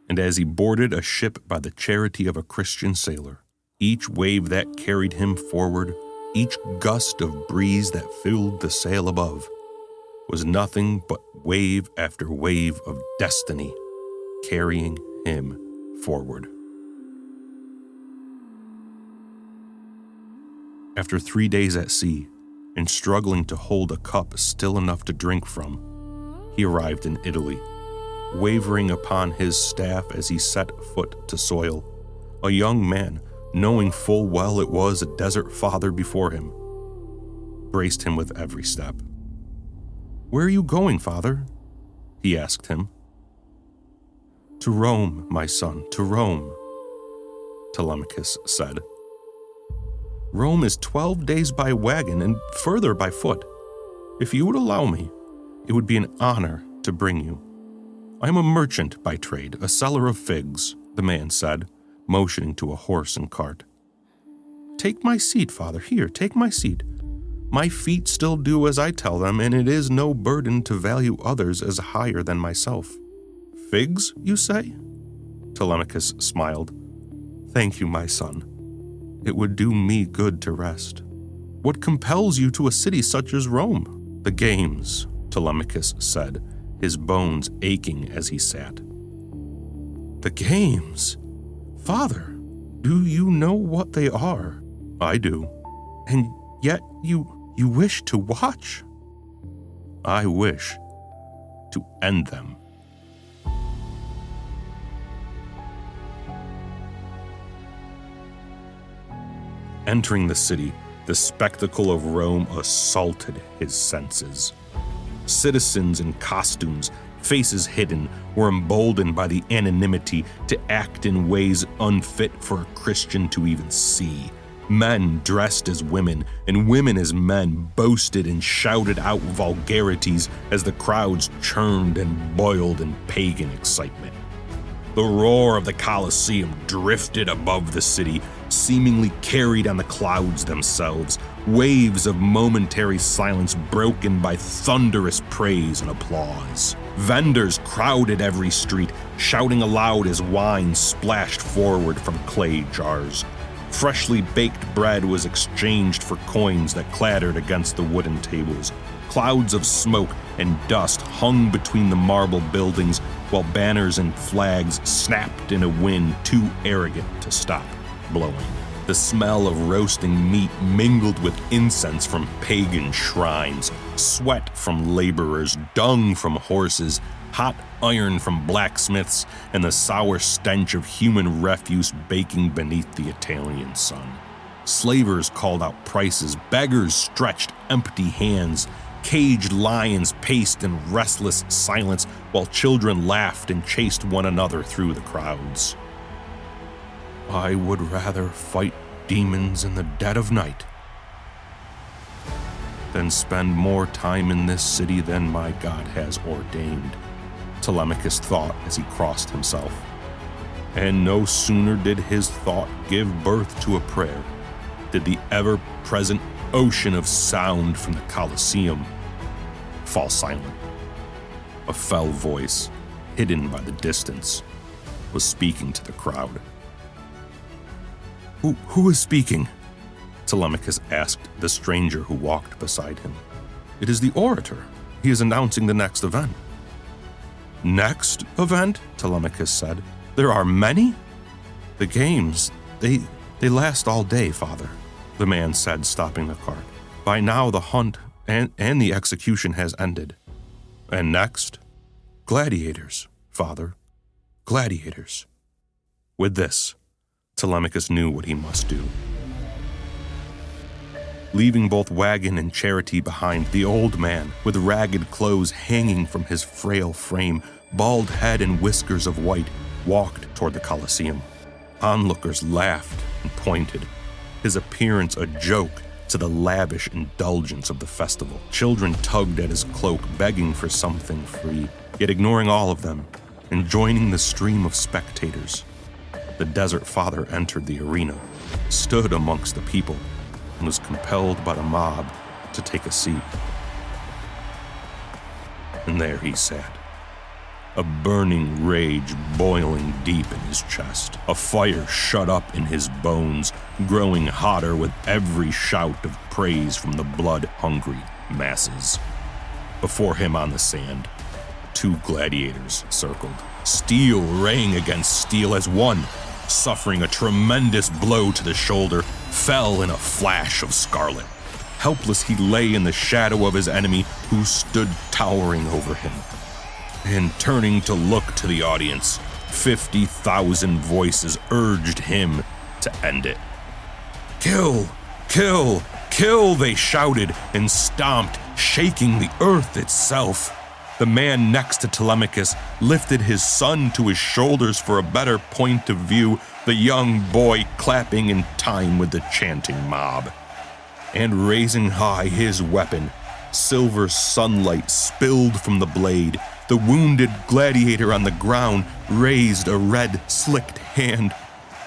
A: And as he boarded a ship by the charity of a Christian sailor, each wave that carried him forward Each gust of breeze that filled the sail above was nothing but wave after wave of destiny carrying him forward. After 3 days at sea, and struggling to hold a cup still enough to drink from, he arrived in Italy, wavering upon his staff as he set foot to soil, a young man, knowing full well it was a desert father before him, braced him with every step. "Where are you going, father?" he asked him. "To Rome, my son, to Rome," Telemachus said. "Rome is 12 days by wagon and further by foot. If you would allow me, it would be an honor to bring you." "I am a merchant by trade, a seller of figs," the man said, motioning to a horse and cart. "Take my seat, father, here, take my seat. My feet still do as I tell them, and it is no burden to value others as higher than myself." "Figs, you say?" Telemachus smiled. "Thank you, my son. It would do me good to rest. What compels you to a city such as Rome?" "The games," Telemachus said, his bones aching as he sat. "The games? Father, do you know what they are?" "I do." "And yet you wish to watch?" "I wish to end them." Entering the city, the spectacle of Rome assaulted his senses. Citizens in costumes, faces hidden, were emboldened by the anonymity to act in ways unfit for a Christian to even see. Men dressed as women and women as men boasted and shouted out vulgarities as the crowds churned and boiled in pagan excitement. The roar of the Colosseum drifted above the city, seemingly carried on the clouds themselves, waves of momentary silence broken by thunderous praise and applause. Vendors crowded every street, shouting aloud as wine splashed forward from clay jars. Freshly baked bread was exchanged for coins that clattered against the wooden tables. Clouds of smoke and dust hung between the marble buildings, while banners and flags snapped in a wind too arrogant to stop blowing. The smell of roasting meat mingled with incense from pagan shrines, sweat from laborers, dung from horses, hot iron from blacksmiths, and the sour stench of human refuse baking beneath the Italian sun. Slavers called out prices, beggars stretched empty hands, caged lions paced in restless silence, while children laughed and chased one another through the crowds. "I would rather fight demons in the dead of night than spend more time in this city than my God has ordained," Telemachus thought as he crossed himself. And no sooner did his thought give birth to a prayer did the ever-present ocean of sound from the Colosseum fall silent. A fell voice, hidden by the distance, was speaking to the crowd. Who is speaking?" Telemachus asked the stranger who walked beside him. "It is the orator. He is announcing the next event." "Next event?" Telemachus said. "There are many?" "The games, they last all day, father," the man said, stopping the cart. "By now the hunt and the execution has ended." "And next?" "Gladiators, father. Gladiators." With this, Telemachus knew what he must do. Leaving both wagon and charity behind, the old man, with ragged clothes hanging from his frail frame, bald head and whiskers of white, walked toward the Colosseum. Onlookers laughed and pointed, his appearance a joke to the lavish indulgence of the festival. Children tugged at his cloak, begging for something free, yet ignoring all of them and joining the stream of spectators. The desert father entered the arena, stood amongst the people, and was compelled by the mob to take a seat. And there he sat, a burning rage boiling deep in his chest, a fire shut up in his bones, growing hotter with every shout of praise from the blood-hungry masses. Before him on the sand, 2 gladiators circled. Steel rang against steel as one, suffering a tremendous blow to the shoulder, fell in a flash of scarlet. Helpless he lay in the shadow of his enemy, who stood towering over him. And turning to look to the audience, 50,000 voices urged him to end it. "Kill! Kill! Kill!" they shouted and stomped, shaking the earth itself. The man next to Telemachus lifted his son to his shoulders for a better point of view, the young boy clapping in time with the chanting mob. And raising high his weapon, silver sunlight spilled from the blade. The wounded gladiator on the ground raised a red, slicked hand,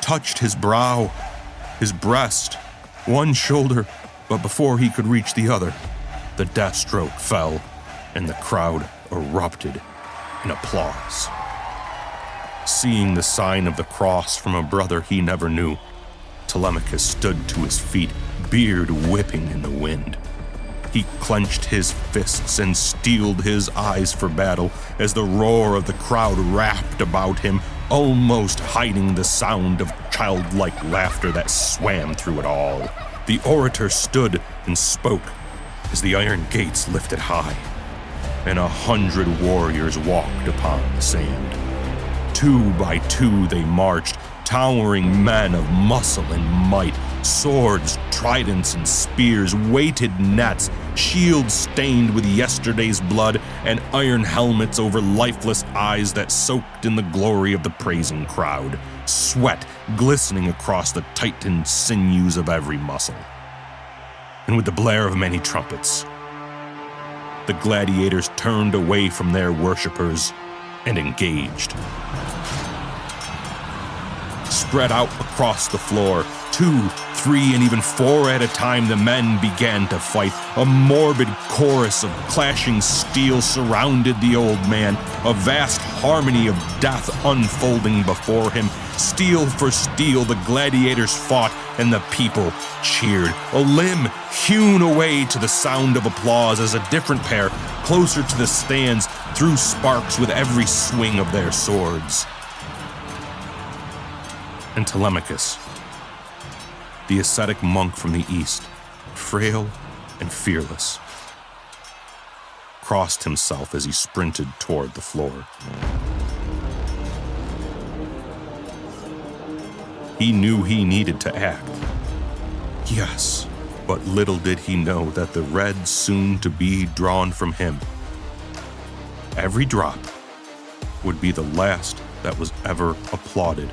A: touched his brow, his breast, one shoulder, but before he could reach the other, the death stroke fell, and the crowd erupted in applause. Seeing the sign of the cross from a brother he never knew, Telemachus stood to his feet, beard whipping in the wind. He clenched his fists and steeled his eyes for battle as the roar of the crowd wrapped about him, almost hiding the sound of childlike laughter that swam through it all. The orator stood and spoke as the iron gates lifted high, and 100 warriors walked upon the sand. 2 by 2 they marched, towering men of muscle and might, swords, tridents, and spears, weighted nets, shields stained with yesterday's blood, and iron helmets over lifeless eyes that soaked in the glory of the praising crowd, sweat glistening across the tightened sinews of every muscle. And with the blare of many trumpets, the gladiators turned away from their worshippers and engaged. Spread out across the floor, 2, 3, and even 4 at a time, the men began to fight. A morbid chorus of clashing steel surrounded the old man, a vast harmony of death unfolding before him. Steel for steel, the gladiators fought, and the people cheered. A limb hewn away to the sound of applause as a different pair, closer to the stands, threw sparks with every swing of their swords. And Telemachus, the ascetic monk from the east, frail and fearless, crossed himself as he sprinted toward the floor. He knew he needed to act. Yes, but little did he know that the red soon to be drawn from him, every drop, would be the last that was ever applauded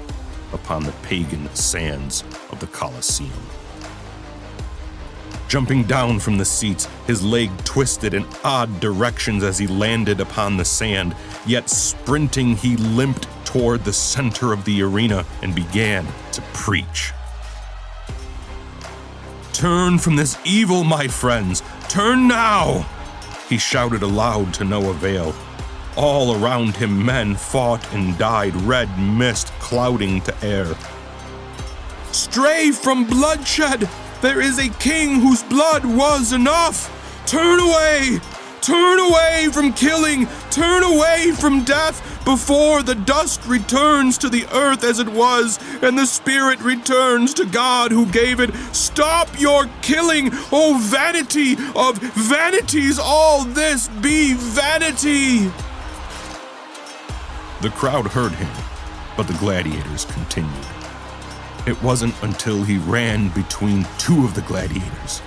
A: upon the pagan sands of the Colosseum. Jumping down from the seats, his leg twisted in odd directions as he landed upon the sand, yet sprinting he limped toward the center of the arena and began to preach. "Turn from this evil, my friends! Turn now!" he shouted aloud to no avail. All around him men fought and died, red mist clouding to air. "Stray from bloodshed! There is a king whose blood was enough! Turn away! Turn away from killing! Turn away from death before the dust returns to the earth as it was and the spirit returns to God who gave it! Stop your killing! O vanity of vanities, all this be vanity!" The crowd heard him, but the gladiators continued. It wasn't until he ran between 2 of the gladiators,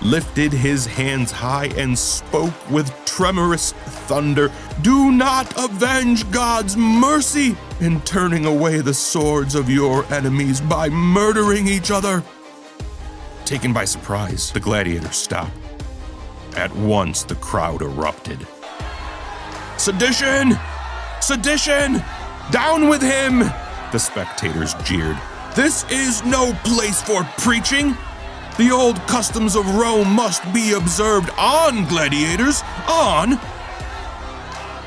A: lifted his hands high, and spoke with tremorous thunder, "Do not avenge God's mercy in turning away the swords of your enemies by murdering each other." Taken by surprise, the gladiators stopped. At once, the crowd erupted. "Sedition! Sedition! Down with him!" the spectators jeered. "This is no place for preaching. The old customs of Rome must be observed. On, gladiators, on!"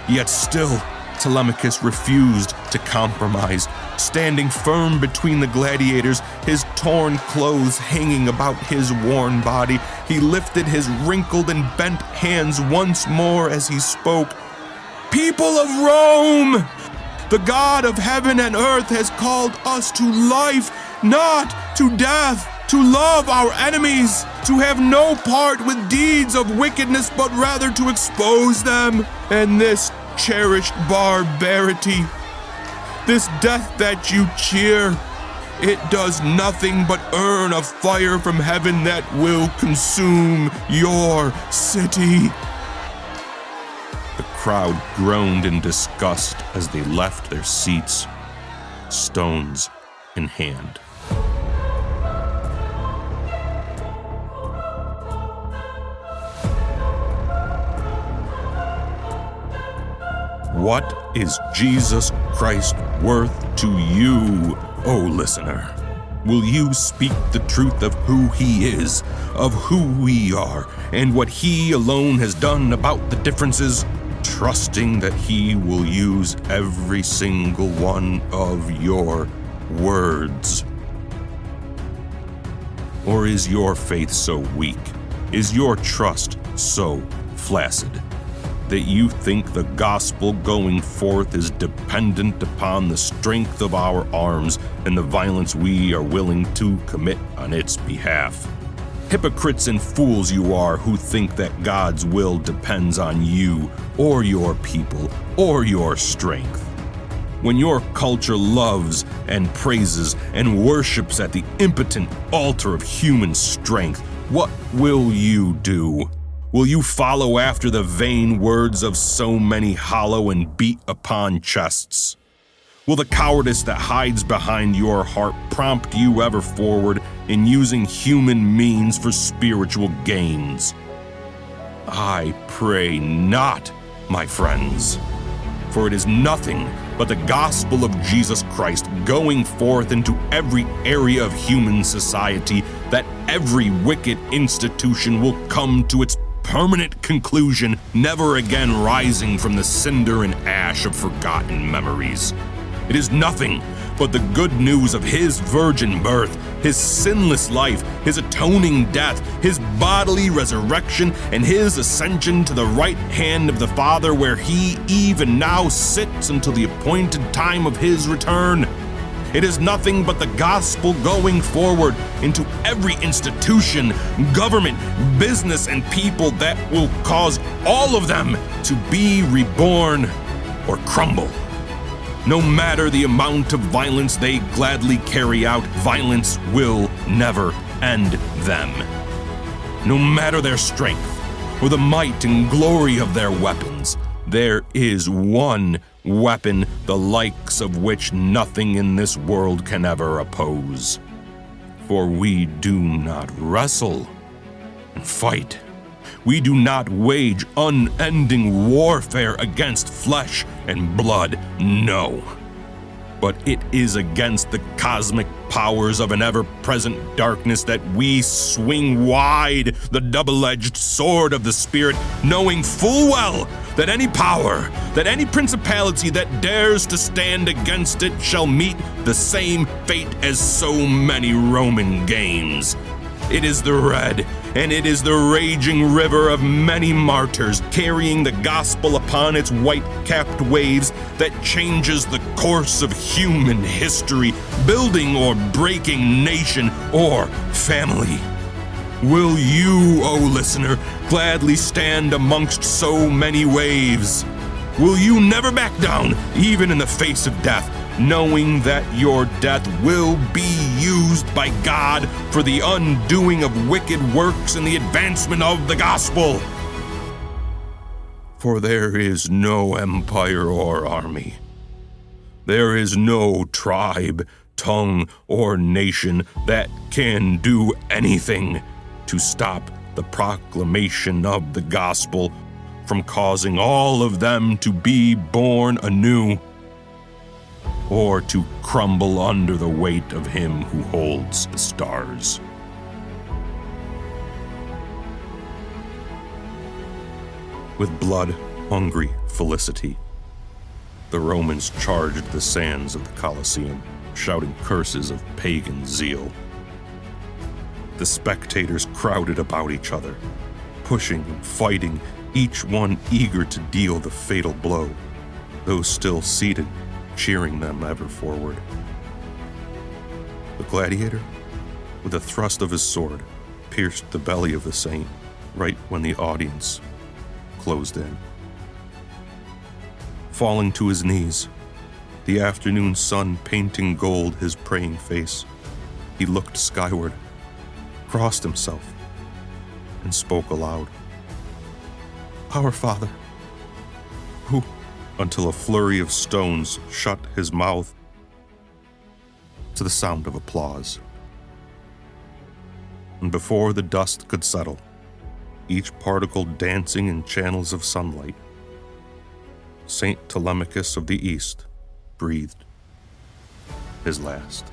A: Yet still, Telemachus refused to compromise, standing firm between the gladiators, his torn clothes hanging about his worn body. He lifted his wrinkled and bent hands once more as he spoke. "People of Rome! The God of heaven and earth has called us to life, not to death, to love our enemies, to have no part with deeds of wickedness, but rather to expose them. And this cherished barbarity, this death that you cheer, it does nothing but earn a fire from heaven that will consume your city." The crowd groaned in disgust as they left their seats, stones in hand. What is Jesus Christ worth to you, O listener? Will you speak the truth of who he is, of who we are, and what he alone has done about the differences, trusting that he will use every single one of your words? Or is your faith so weak, is your trust so flaccid, that you think the gospel going forth is dependent upon the strength of our arms and the violence we are willing to commit on its behalf? Hypocrites and fools you are who think that God's will depends on you or your people or your strength. When your culture loves and praises and worships at the impotent altar of human strength, what will you do? Will you follow after the vain words of so many hollow and beat upon chests? Will the cowardice that hides behind your heart prompt you ever forward in using human means for spiritual gains? I pray not, my friends, for it is nothing but the gospel of Jesus Christ going forth into every area of human society that every wicked institution will come to its permanent conclusion, never again rising from the cinder and ash of forgotten memories. It is nothing but the good news of his virgin birth, his sinless life, his atoning death, his bodily resurrection, and his ascension to the right hand of the Father, where he even now sits until the appointed time of his return. It is nothing but the gospel going forward into every institution, government, business, and people that will cause all of them to be reborn or crumble. No matter the amount of violence they gladly carry out, violence will never end them. No matter their strength or the might and glory of their weapons, there is one weapon the likes of which nothing in this world can ever oppose. For we do not wrestle and fight. We do not wage unending warfare against flesh and blood, no. But it is against the cosmic powers of an ever-present darkness that we swing wide the double-edged sword of the Spirit, knowing full well that any power, that any principality that dares to stand against it shall meet the same fate as so many Roman games. It is the red, and it is the raging river of many martyrs carrying the gospel upon its white-capped waves that changes the course of human history, building or breaking nation or family. Will you, O listener, gladly stand amongst so many waves? Will you never back down, even in the face of death, knowing that your death will be used by God for the undoing of wicked works and the advancement of the gospel? For there is no empire or army. There is no tribe, tongue, or nation that can do anything to stop the proclamation of the gospel from causing all of them to be born anew, or to crumble under the weight of him who holds the stars. With blood-hungry felicity, The Romans charged the sands of the Colosseum, shouting curses of pagan zeal. The spectators crowded about each other, pushing and fighting, each one eager to deal the fatal blow, those still seated cheering them ever forward. The gladiator, with a thrust of his sword, pierced the belly of the saint right when the audience closed in. Falling to his knees, the afternoon sun painting gold his praying face, he looked skyward, crossed himself, and spoke aloud. Our Father, who, until a flurry of stones shut his mouth, to the sound of applause. And before the dust could settle, each particle dancing in channels of sunlight, Saint Telemachus of the East breathed his last.